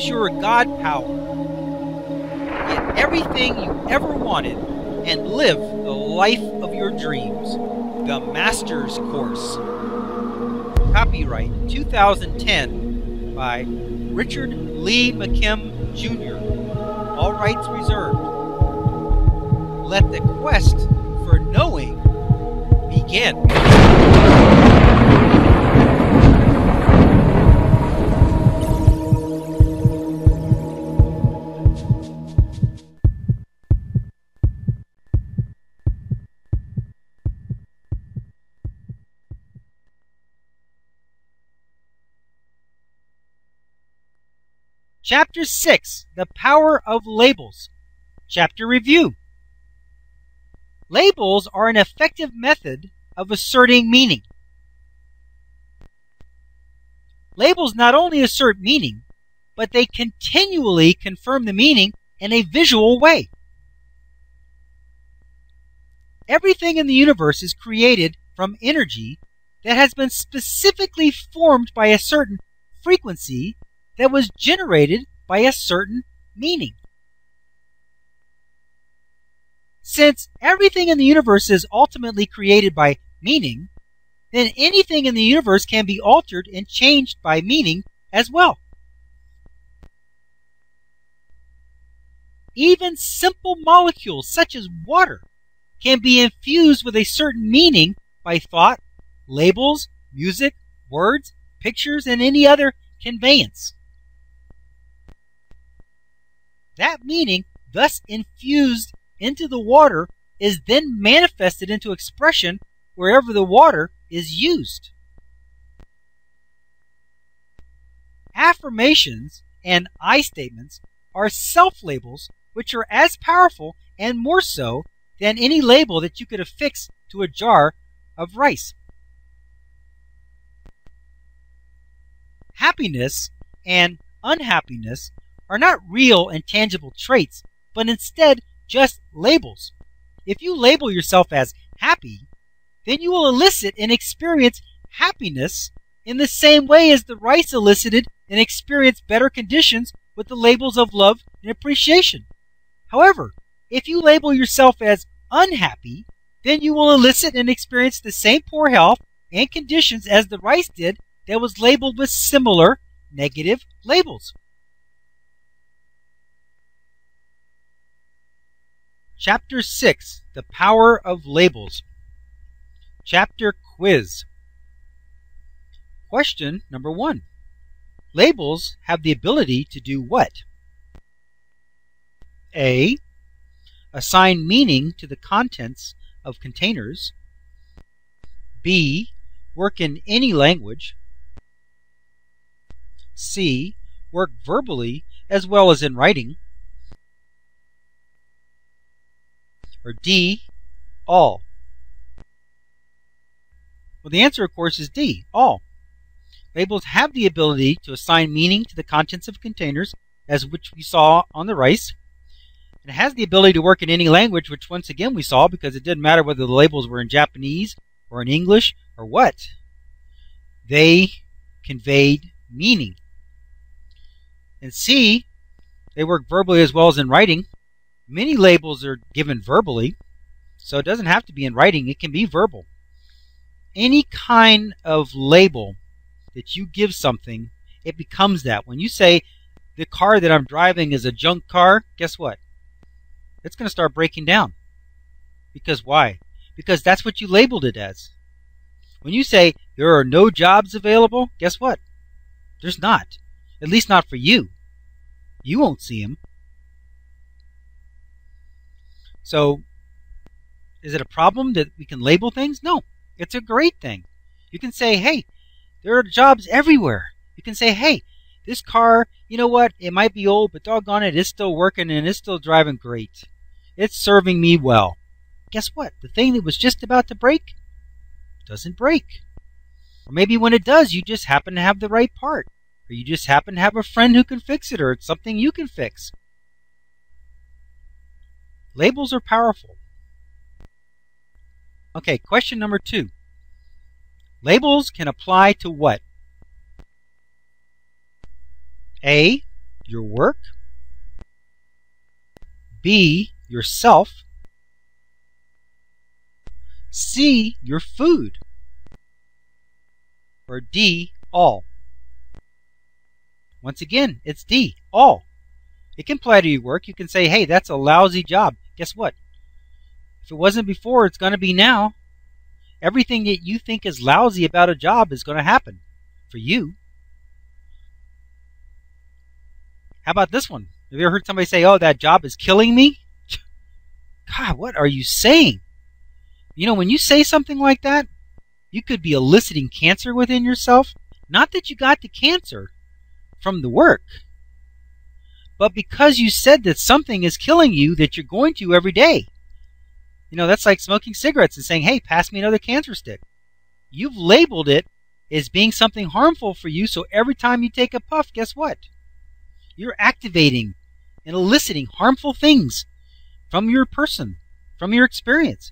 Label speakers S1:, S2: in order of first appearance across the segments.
S1: Use your God power. Get everything you ever wanted and live the life of your dreams. The Master's Course. Copyright 2010 by Richard Lee McKim Jr. All rights reserved. Let the quest for knowing begin. Chapter 6, The Power of Labels. Chapter Review. Labels are an effective method of asserting meaning. Labels not only assert meaning, but they continually confirm the meaning in a visual way. Everything in the universe is created from energy that has been specifically formed by a certain frequency that was generated by a certain meaning. Since everything in the universe is ultimately created by meaning, then anything in the universe can be altered and changed by meaning as well. Even simple molecules such as water can be infused with a certain meaning by thought, labels, music, words, pictures, and any other conveyance. That meaning, thus infused into the water, is then manifested into expression wherever the water is used. Affirmations and I statements are self-labels which are as powerful and more so than any label that you could affix to a jar of rice. Happiness and unhappiness are not real and tangible traits, but instead just labels. If you label yourself as happy, then you will elicit and experience happiness in the same way as the rice elicited and experienced better conditions with the labels of love and appreciation. However, if you label yourself as unhappy, then you will elicit and experience the same poor health and conditions as the rice did that was labeled with similar negative labels. Chapter 6, The Power of Labels. Chapter Quiz. Question number 1. Labels have the ability to do what? A. Assign meaning to the contents of containers. B. Work in any language. C. Work verbally as well as in writing. Or D, all? Well, the answer, of course, is D, all. Labels have the ability to assign meaning to the contents of containers, as which we saw on the rice. It has the ability to work in any language, which once again we saw, because it didn't matter whether the labels were in Japanese or in English or what. They conveyed meaning. And C, they work verbally as well as in writing. Many labels are given verbally, so it doesn't have to be in writing. It can be verbal. Any kind of label that you give something, it becomes that. When you say, the car that I'm driving is a junk car, guess what? It's going to start breaking down. Because why? Because that's what you labeled it as. When you say, there are no jobs available, guess what? There's not. At least not for you. You won't see them. So, is it a problem that we can label things? No, it's a great thing. You can say, hey, there are jobs everywhere. You can say, hey, this car, you know what, it might be old, but doggone it, it's still working and it's still driving great. It's serving me well. Guess what? The thing that was just about to break doesn't break. Or maybe when it does, you just happen to have the right part. Or you just happen to have a friend who can fix it, or it's something you can fix. Labels are powerful. Okay, question number 2. Labels can apply to what? A. your work, B, yourself, C, your food, or D, all. Once again, it's D, all. It can apply to your work. You can say, hey, that's a lousy job. Guess what? If it wasn't before, it's going to be now. Everything that you think is lousy about a job is going to happen for you. How about this one? Have you ever heard somebody say, oh, that job is killing me? God, what are you saying? You know, when you say something like that, you could be eliciting cancer within yourself. Not that you got the cancer from the work, but because you said that something is killing you that you're going to every day. You know, that's like smoking cigarettes and saying, hey, pass me another cancer stick. You've labeled it as being something harmful for you, so every time you take a puff, guess what? You're activating and eliciting harmful things from your person, from your experience.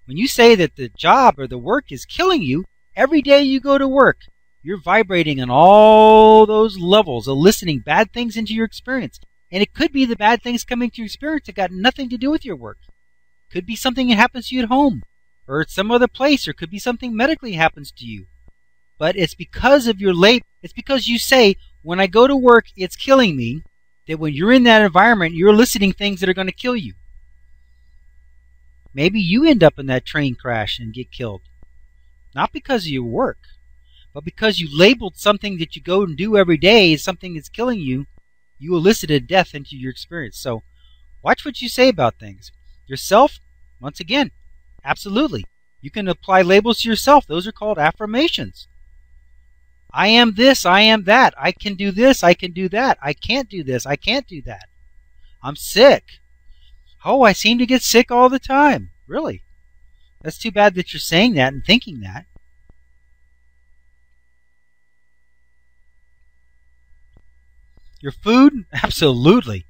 S1: When you say that the job or the work is killing you, every day you go to work, you're vibrating on all those levels, eliciting bad things into your experience. And it could be the bad things coming to your experience that got nothing to do with your work. Could be something that happens to you at home or at some other place, or could be something medically happens to you. But it's because of your it's because you say, when I go to work, it's killing me, that when you're in that environment, you're eliciting things that are going to kill you. Maybe you end up in that train crash and get killed. Not because of your work, but because you labeled something that you go and do every day as something that's killing you, you elicited death into your experience. So watch what you say about things. Yourself, once again, absolutely. You can apply labels to yourself. Those are called affirmations. I am this, I am that. I can do this, I can do that. I can't do this, I can't do that. I'm sick. Oh, I seem to get sick all the time. Really? That's too bad that you're saying that and thinking that. Your food? Absolutely.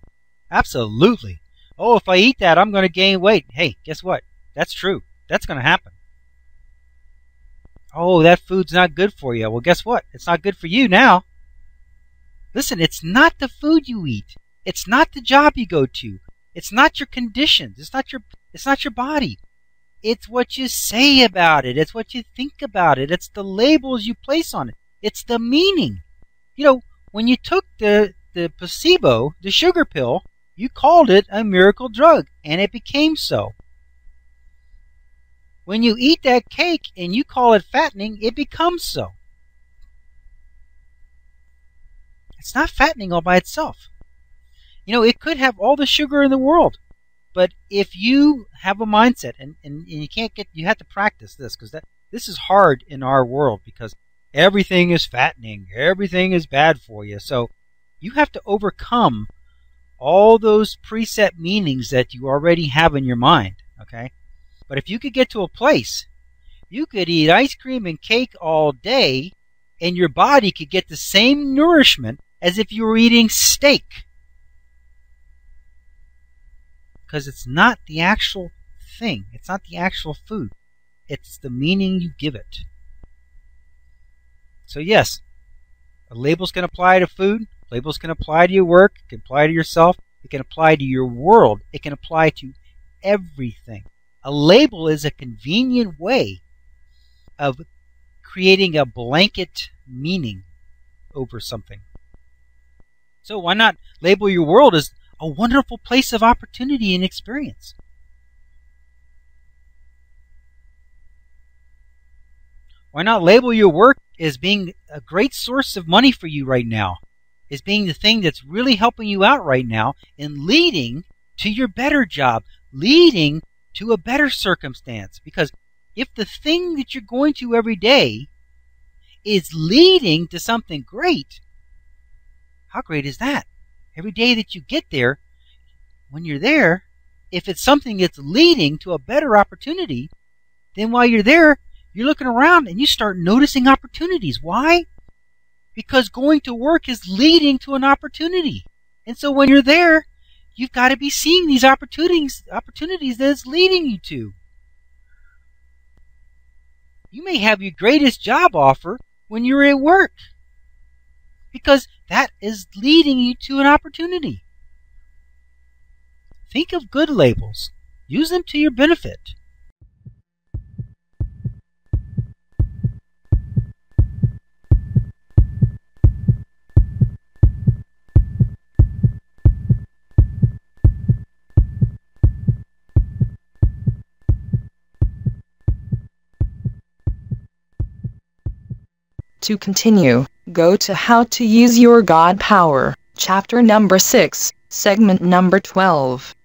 S1: Absolutely. Oh, if I eat that, I'm going to gain weight. Hey, guess what? That's true. That's going to happen. Oh, that food's not good for you. Well, guess what? It's not good for you now. Listen, it's not the food you eat. It's not the job you go to. It's not your conditions. It's not your body. It's what you say about it. It's what you think about it. It's the labels you place on it. It's the meaning. You know, when you took the placebo, the sugar pill, you called it a miracle drug, and it became so. When you eat that cake and you call it fattening, it becomes so. It's not fattening all by itself. You know, it could have all the sugar in the world, but if you have a mindset, and you can't get, you have to practice this, because this is hard in our world, because everything is fattening, everything is bad for you. So you have to overcome all those preset meanings that you already have in your mind, okay? But if you could get to a place, you could eat ice cream and cake all day, and your body could get the same nourishment as if you were eating steak. Because it's not the actual thing. It's not the actual food. It's the meaning you give it. So yes, labels can apply to food. Labels can apply to your work. It can apply to yourself. It can apply to your world. It can apply to everything. A label is a convenient way of creating a blanket meaning over something. So why not label your world as a wonderful place of opportunity and experience? Why not label your work as being a great source of money for you right now, as being the thing that's really helping you out right now and leading to your better job, leading to a better circumstance? Because if the thing that you're going to every day is leading to something great, how great is that? Every day that you get there, when you're there, if it's something that's leading to a better opportunity, then while you're there, you're looking around and you start noticing opportunities. Why? Because going to work is leading to an opportunity. And so when you're there, you've got to be seeing these opportunities that it's leading you to. You may have your greatest job offer when you're at work, because that is leading you to an opportunity. Think of good labels. Use them to your benefit.
S2: To continue, go to How to Use Your God Power, chapter number 6, segment number 12.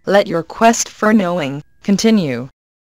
S2: Let your quest for knowing continue.